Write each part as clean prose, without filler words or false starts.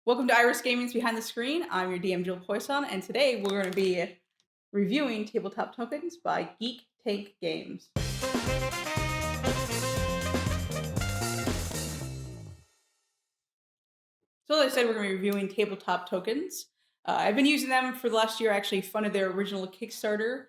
Welcome to Iris Gaming's Behind the Screen. I'm your DM, Jill Poisson, and today we're going to be reviewing Tabletop Tokens by Geek Games. So as I said, we're going to be reviewing Tabletop Tokens. I've been using them for the last year. I actually funded their original Kickstarter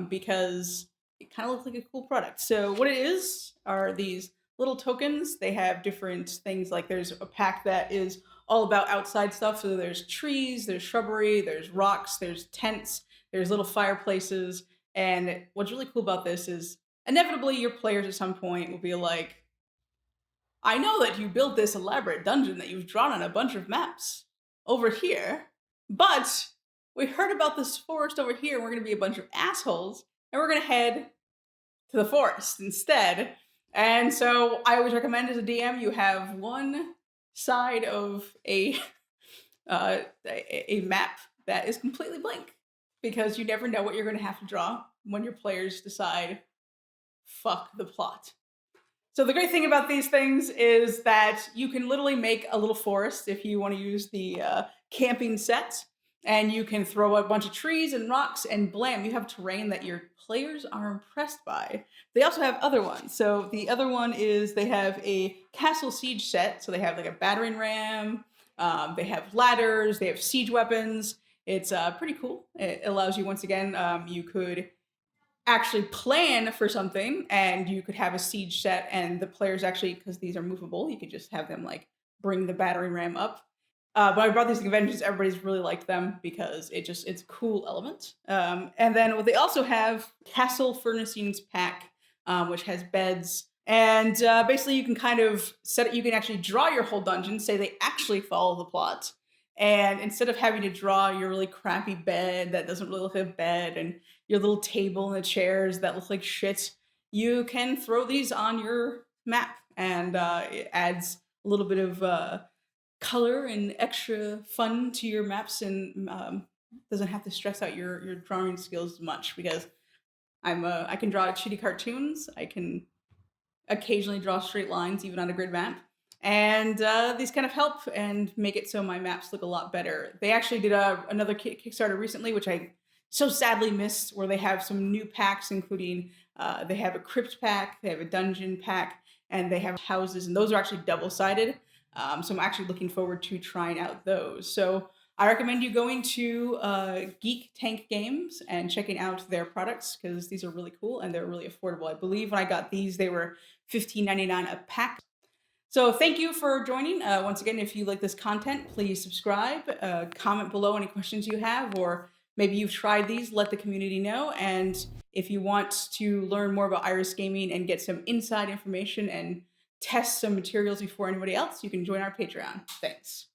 because it kind of looks like a cool product. So what it is are these little tokens. They have different things, like there's a pack that is all about outside stuff. So there's trees, there's shrubbery, there's rocks, there's tents, there's little fireplaces. And what's really cool about this is inevitably your players at some point will be like, I know that you built this elaborate dungeon that you've drawn on a bunch of maps over here, but we heard about this forest over here, and we're going to be a bunch of assholes, and we're going to head to the forest instead. And so I always recommend as a DM, you have one side of a map that is completely blank, because you never know what you're going to have to draw when your players decide, fuck the plot. So the great thing about these things is that you can literally make a little forest if you want to use the camping set, and you can throw a bunch of trees and rocks, and blam, you have terrain that your players are impressed by. They also have other ones. So the other one is they have a castle siege set. So they have like a battering ram, they have ladders, they have siege weapons. It's pretty cool. It allows you, once again, you could actually plan for something, and you could have a siege set, and the players actually, because these are movable, you could just have them like bring the battering ram up. But I brought these to conventions. Everybody's really liked them because it's a cool element. And then they also have Castle Furnishings Pack, which has beds. And basically you can kind of set it, you can actually draw your whole dungeon, say they actually follow the plot. And instead of having to draw your really crappy bed that doesn't really look like a bed, and your little table and the chairs that look like shit, you can throw these on your map, and it adds a little bit of color and extra fun to your maps, and doesn't have to stress out your drawing skills as much, because I can draw shitty cartoons. I can occasionally draw straight lines even on a grid map. And these kind of help and make it so my maps look a lot better. They actually did another Kickstarter recently, which I so sadly missed, where they have some new packs, including they have a crypt pack, they have a dungeon pack, and they have houses, and those are actually double-sided. So I'm actually looking forward to trying out those. So I recommend you going to Geek Games and checking out their products, because these are really cool and they're really affordable. I believe when I got these, they were $15.99 a pack. So thank you for joining. Once again, if you like this content, please subscribe, comment below any questions you have, or maybe you've tried these, let the community know. And if you want to learn more about Iris Gaming and get some inside information and test some materials before anybody else, you can join our Patreon. Thanks.